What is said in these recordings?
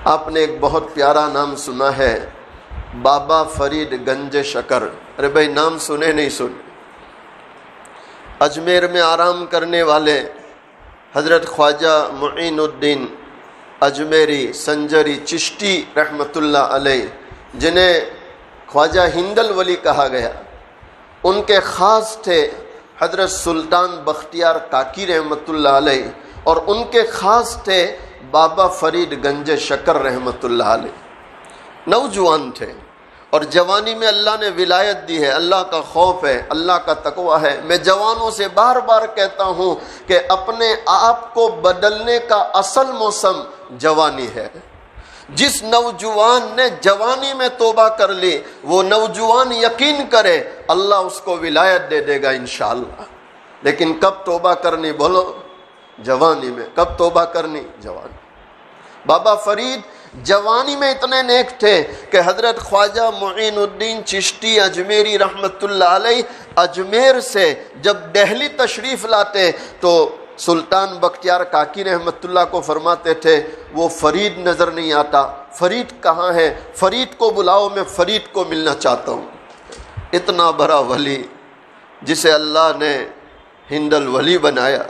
آپ نے ایک بہت پیارا نام سنا ہے، بابا فرید گنج شکر۔ ارے بھائی نام سنے نہیں سنے؟ اجمیر میں آرام کرنے والے حضرت خواجہ معین الدین اجمیری سنجری چشتی رحمۃ اللہ علیہ، جنہیں خواجہ ہندل ولی کہا گیا، ان کے خاص تھے حضرت سلطان بختیار کاکی رحمۃ اللہ علیہ، اور ان کے خاص تھے بابا فرید گنج شکر رحمۃ اللہ علیہ۔ نوجوان تھے اور جوانی میں اللہ نے ولایت دی ہے، اللہ کا خوف ہے، اللہ کا تقوی ہے۔ میں جوانوں سے بار بار کہتا ہوں کہ اپنے آپ کو بدلنے کا اصل موسم جوانی ہے۔ جس نوجوان نے جوانی میں توبہ کر لی، وہ نوجوان یقین کرے اللہ اس کو ولایت دے دے گا انشاءاللہ۔ لیکن کب توبہ کرنی بولو؟ جوانی میں۔ کب توبہ کرنی؟ جوانی۔ بابا فرید جوانی میں اتنے نیک تھے کہ حضرت خواجہ معین الدین چشتی اجمیری رحمۃ اللہ علیہ اجمیر سے جب دہلی تشریف لاتے تو سلطان بختیار کاکی رحمۃ اللہ کو فرماتے تھے وہ فرید نظر نہیں آتا، فرید کہاں ہے؟ فرید کو بلاؤ، میں فرید کو ملنا چاہتا ہوں۔ اتنا بڑا ولی جسے اللہ نے ہندل ولی بنایا،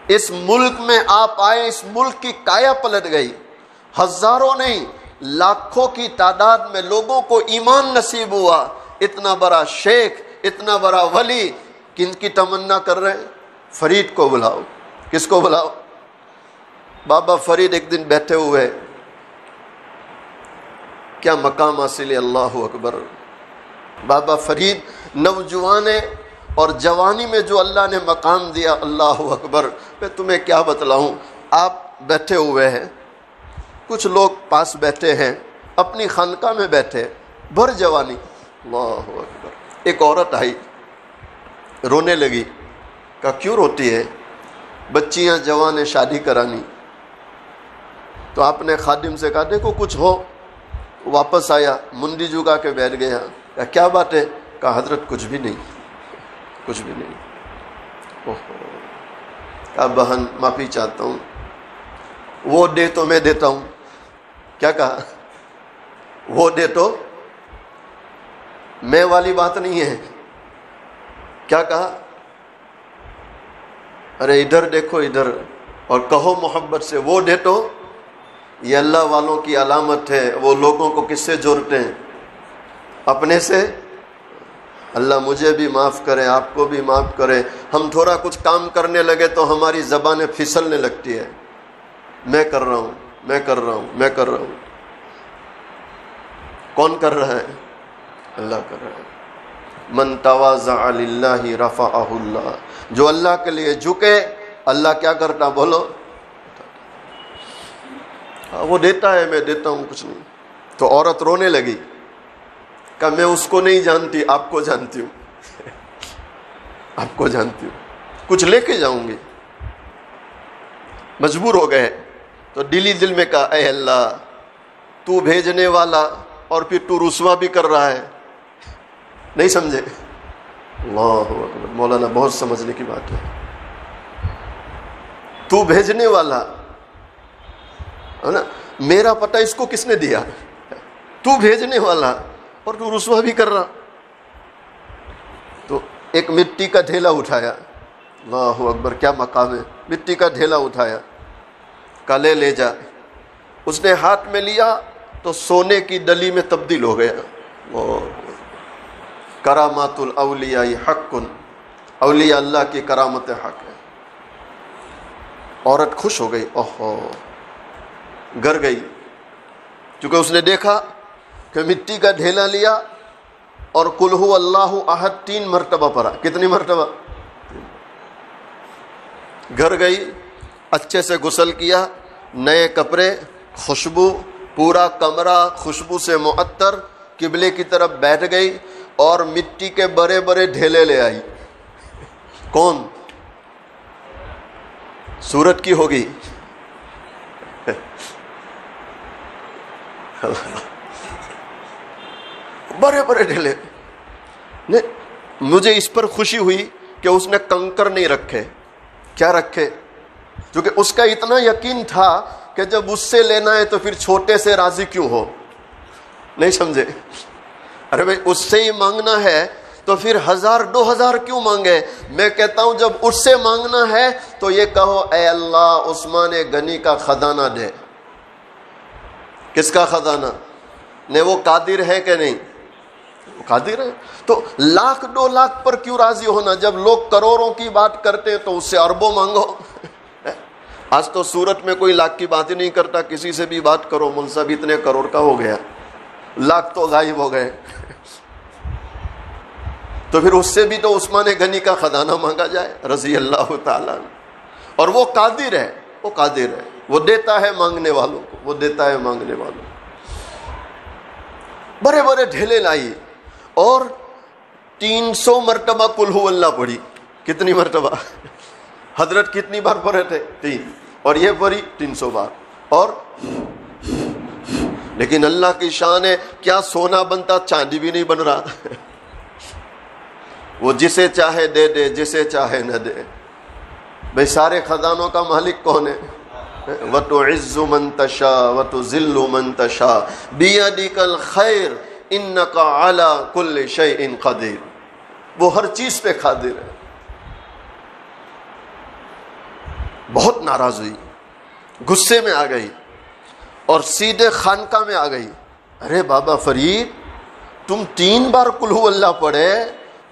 اس ملک میں آپ آئے، اس ملک کی کایا پلٹ گئی، ہزاروں نہیں لاکھوں کی تعداد میں لوگوں کو ایمان نصیب ہوا۔ اتنا بڑا شیخ، اتنا بڑا ولی کن کی تمنا کر رہے ہیں؟ فرید کو بلاؤ۔ کس کو بلاؤ؟ بابا فرید ایک دن بیٹھے ہوئے، کیا مقام حاصل ہے، اللہ اکبر۔ بابا فرید نوجوان ہے اور جوانی میں جو اللہ نے مقام دیا، اللہ اکبر۔ میں تمہیں کیا بتلاؤں، آپ بیٹھے ہوئے ہیں، کچھ لوگ پاس بیٹھے ہیں، اپنی خانقاہ میں بیٹھے، بھر جوانی، اللہ اکبر۔ ایک عورت آئی، رونے لگی، کہا کیوں روتی ہے؟ بچیاں جوان شادی کرانی۔ تو آپ نے خادم سے کہا دیکھو کچھ ہو۔ واپس آیا، منڈی جھکا کے بیٹھ گیا، کہا کیا بات ہے؟ کہا حضرت کچھ بھی نہیں، کچھ بھی نہیں۔ کہا بہن معافی چاہتا ہوں، وہ دے تو میں دیتا ہوں۔ کیا کہا؟ وہ دے تو میں والی بات نہیں ہے۔ کیا کہا؟ ارے ادھر دیکھو ادھر، اور کہو محبت سے وہ دے تو۔ یہ اللہ والوں کی علامت ہے، وہ لوگوں کو کس سے جوڑتے ہیں؟ اپنے سے۔ اللہ مجھے بھی معاف کرے، آپ کو بھی معاف کرے۔ ہم تھوڑا کچھ کام کرنے لگے تو ہماری زبانیں پھسلنے لگتی ہے، میں کر رہا ہوں، میں کر رہا ہوں، میں کر رہا ہوں۔ کون کر رہا ہے؟ اللہ کر رہا ہے۔ من تواضع للہ رفعہ اللہ، جو اللہ کے لیے جھکے اللہ کیا کرتا بولو؟ وہ دیتا ہے، میں دیتا ہوں، کچھ نہیں۔ تو عورت رونے لگی، کہ میں اس کو نہیں جانتی، آپ کو جانتی ہوں، آپ کو جانتی ہوں، کچھ لے کے جاؤں گی۔ مجبور ہو گئے تو دلی دل میں کہا اے اللہ، تو بھیجنے والا اور پھر تو رسوا بھی کر رہا ہے۔ نہیں سمجھے؟ اللہ اکبر، مولانا بہت سمجھنے کی بات ہے۔ تو بھیجنے والا ہے نا، میرا پتہ اس کو کس نے دیا؟ تو بھیجنے والا اور تو رسوا بھی کر رہا۔ تو ایک مٹی کا ڈھیلا اٹھایا، اللہ اکبر کیا مقام ہے، مٹی کا ڈھیلا اٹھایا، کالے لے جا۔ اس نے ہاتھ میں لیا تو سونے کی ڈلی میں تبدیل ہو گیا۔ کرامات الاولیاء حق، اولیاء اللہ کی کرامت حق ہے۔ عورت خوش ہو گئی، اوہو، گھر گئی، چونکہ اس نے دیکھا کہ مٹی کا ڈھیلا لیا اور قل هو اللہ احد 3 مرتبہ پڑھا۔ کتنی مرتبہ؟ گھر گئی، اچھے سے غسل کیا، نئے کپڑے، خوشبو، پورا کمرہ خوشبو سے معطر، قبلے کی طرف بیٹھ گئی اور مٹی کے بڑے بڑے ڈھیلے لے آئی۔ کون؟ سورت کی ہوگی، بڑے بڑے ڈھیلے۔ مجھے اس پر خوشی ہوئی کہ اس نے کنکر نہیں رکھے۔ کیا رکھے؟ کیونکہ اس کا اتنا یقین تھا کہ جب اس سے لینا ہے تو پھر چھوٹے سے راضی کیوں ہو؟ نہیں سمجھے؟ ارے بھائی اس سے ہی مانگنا ہے تو پھر 1000 2000 کیوں مانگے؟ میں کہتا ہوں جب اس سے مانگنا ہے تو یہ کہو اے اللہ عثمان غنی کا خزانہ دے۔ کس کا خزانہ؟ نہیں وہ قادر ہے کہ نہیں؟ وہ قادر ہے۔ تو 1,00,000 2 لاکھ پر کیوں راضی ہونا؟ جب لوگ کروڑوں کی بات کرتے ہیں تو اس سے اربوں مانگو۔ آج تو صورت میں کوئی لاکھ کی بات ہی نہیں کرتا، کسی سے بھی بات کرو مول صاحب اتنے کروڑ کا ہو گیا، لاکھ تو غائب ہو گئے۔ تو پھر اس سے بھی تو عثمان غنی کا خزانہ مانگا جائے رضی اللہ تعالیٰ عنہ۔ اور وہ قادر ہے، وہ قادر ہے، وہ دیتا ہے مانگنے والوں کو، وہ دیتا ہے مانگنے والوں کو۔ بڑے بڑے ڈھیلے لائی اور 300 مرتبہ قل ہو اللہ پڑھی۔ کتنی مرتبہ؟ حضرت کتنی بار پڑھے تھے؟ 3، اور یہ پڑھی 300 بار۔ اور لیکن اللہ کی شان ہے، کیا سونا بنتا چاندی بھی نہیں بن رہا۔ وہ جسے چاہے دے دے، جسے چاہے نہ دے۔ بھئی سارے خزانوں کا مالک کون ہے؟ وَتُعِزُّ مَن تَشَاءُ وَتُذِلُّ مَن تَشَاءُ بِيَدِكَ الْخَيْرُ إِنَّكَ عَلَى كُلِّ شَيْءٍ قَدِيرٌ۔ وہ ہر چیز پہ قادر ہے۔ بہت ناراض ہوئی، غصے میں آ گئی اور سیدھے خانقاہ میں آ گئی۔ ارے بابا فرید، تم 3 بار قل ہو اللہ پڑھے،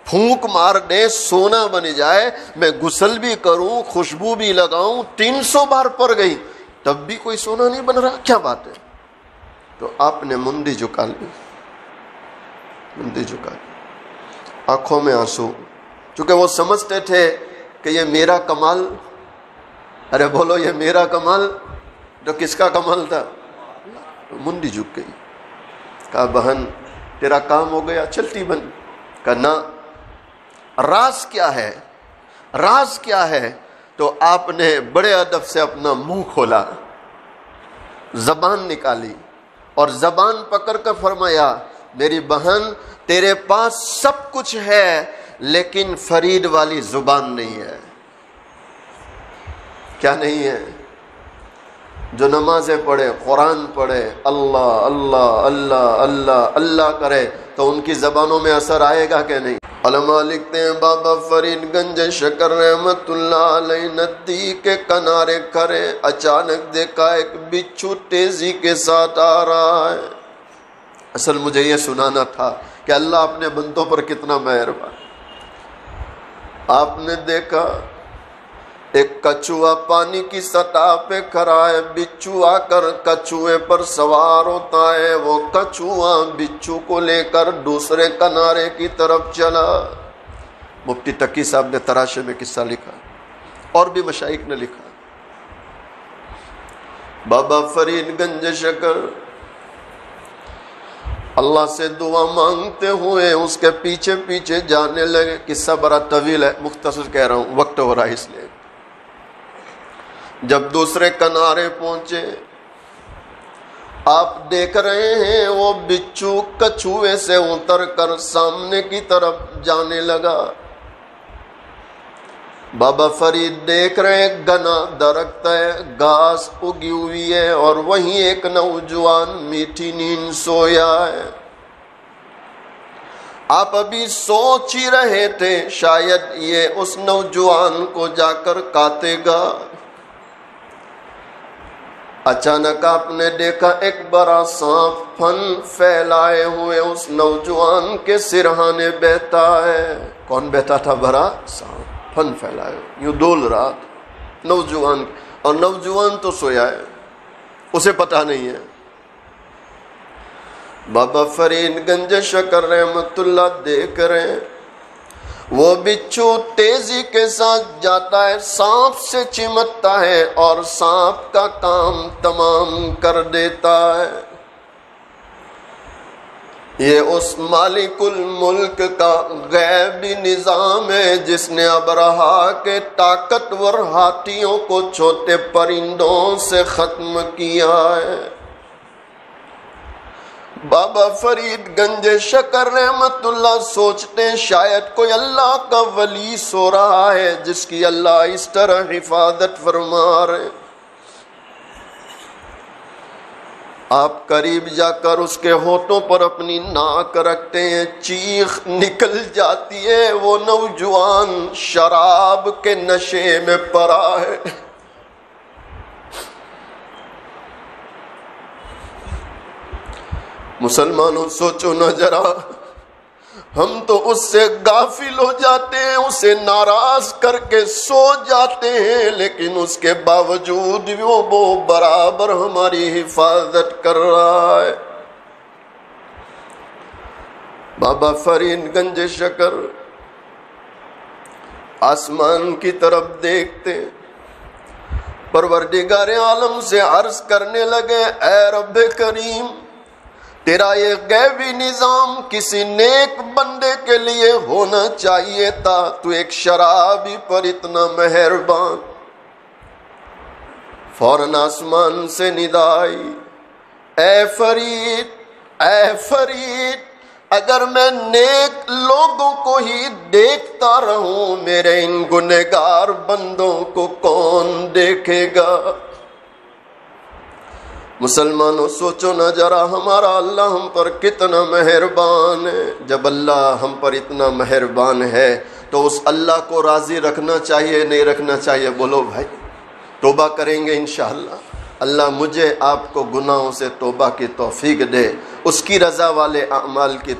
پھونک مار دے سونا بن جائے، میں غسل بھی کروں خوشبو بھی لگاؤں، 300 بار پڑھ گئی تب بھی کوئی سونا نہیں بن رہا، کیا بات ہے؟ تو آپ نے مندی جھکا لی، مندی جھکا لی، آنکھوں میں آنسو، چونکہ وہ سمجھتے تھے کہ یہ میرا کمال۔ ارے بولو یہ میرا کمال، تو کس کا کمال تھا؟ مندی جھک گئی، کہا بہن تیرا کام ہو گیا، چلتی بن۔ کہا نہ، راز کیا ہے؟ راز کیا ہے؟ تو آپ نے بڑے ادب سے اپنا منہ کھولا، زبان نکالی اور زبان پکڑ کر فرمایا میری بہن تیرے پاس سب کچھ ہے لیکن فرید والی زبان نہیں ہے۔ کیا نہیں ہے؟ جو نمازیں پڑھے، قرآن پڑھے، اللہ اللہ اللہ اللہ اللہ کرے تو ان کی زبانوں میں اثر آئے گا کہ نہیں؟ علماء لکھتے ہیں بابا فرید گنج شکر رحمت اللہ علیہ ندی کے کنارے کھڑے، اچانک دیکھا ایک بچھو تیزی کے ساتھ آ رہا ہے۔ اصل مجھے یہ سنانا تھا کہ اللہ اپنے بندوں پر کتنا مہربان۔ آپ نے دیکھا ایک کچھوا پانی کی سطح پہ کھڑا ہے، بچھو آ کر کچھوے پر سوار ہوتا ہے، وہ کچھوا بچھو کو لے کر دوسرے کنارے کی طرف چلا۔ مفتی تقی صاحب نے تراشے میں قصہ لکھا اور بھی مشائخ نے لکھا۔ بابا فرید گنج شکر اللہ سے دعا مانگتے ہوئے اس کے پیچھے پیچھے جانے لگے۔ قصہ بڑا طویل ہے، مختصر کہہ رہا ہوں، وقت ہو رہا ہے اس لیے۔ جب دوسرے کنارے پہنچے آپ دیکھ رہے ہیں وہ بچھو کچھوے سے اتر کر سامنے کی طرف جانے لگا۔ بابا فرید دیکھ رہے ہیں گنا درخت ہے، گھاس اگی ہوئی ہے اور وہیں ایک نوجوان میٹھی نیند سویا ہے۔ آپ ابھی سوچ ہی رہے تھے شاید یہ اس نوجوان کو جا کر کاٹے گا، اچانک آپ نے دیکھا ایک بڑا سانپ پھن پھیلائے ہوئے اس نوجوان کے سرہانے بیٹھا ہے۔ کون بیٹھا تھا؟ بڑا سانپ پھن پھیلائے ہوئے، یوں ڈول رہا تھا نوجوان، اور نوجوان تو سویا ہے، اسے پتہ نہیں ہے۔ بابا فرید گنج شکر رحمت اللہ دیکھ رہے ہیں وہ بچھو تیزی کے ساتھ جاتا ہے، سانپ سے چمٹتا ہے اور سانپ کا کام تمام کر دیتا ہے۔ یہ اس مالک الملک کا غیبی نظام ہے جس نے ابرہا کے طاقتور ہاتھیوں کو چھوٹے پرندوں سے ختم کیا ہے۔ بابا فرید گنج شکر رحمت اللہ سوچتے ہیں شاید کوئی اللہ کا ولی سو رہا ہے جس کی اللہ اس طرح حفاظت فرما رہے۔ آپ قریب جا کر اس کے ہونٹوں پر اپنی ناک رکھتے ہیں، چیخ نکل جاتی ہے، وہ نوجوان شراب کے نشے میں پڑا ہے۔ مسلمانوں سوچو نہ ذرا، ہم تو اس سے غافل ہو جاتے ہیں، اسے ناراض کر کے سو جاتے ہیں، لیکن اس کے باوجود وہ برابر ہماری حفاظت کر رہا ہے۔ بابا فرید گنج شکر آسمان کی طرف دیکھتے، پروردگار عالم سے عرض کرنے لگے، اے رب کریم، تیرا یہ غیبی نظام کسی نیک بندے کے لیے ہونا چاہیے تھا، تو ایک شرابی پر اتنا مہربان۔ فوراً آسمان سے ندا آئی، اے فرید، اے فرید، اگر میں نیک لوگوں کو ہی دیکھتا رہوں، میرے ان گنہگار بندوں کو کون دیکھے گا؟ مسلمانوں سوچو نہ ذرا، ہمارا اللہ ہم پر کتنا مہربان ہے۔ جب اللہ ہم پر اتنا مہربان ہے تو اس اللہ کو راضی رکھنا چاہیے نہیں رکھنا چاہیے؟ بولو بھائی، توبہ کریں گے انشاءاللہ۔ اللہ مجھے آپ کو گناہوں سے توبہ کی توفیق دے، اس کی رضا والے اعمال کی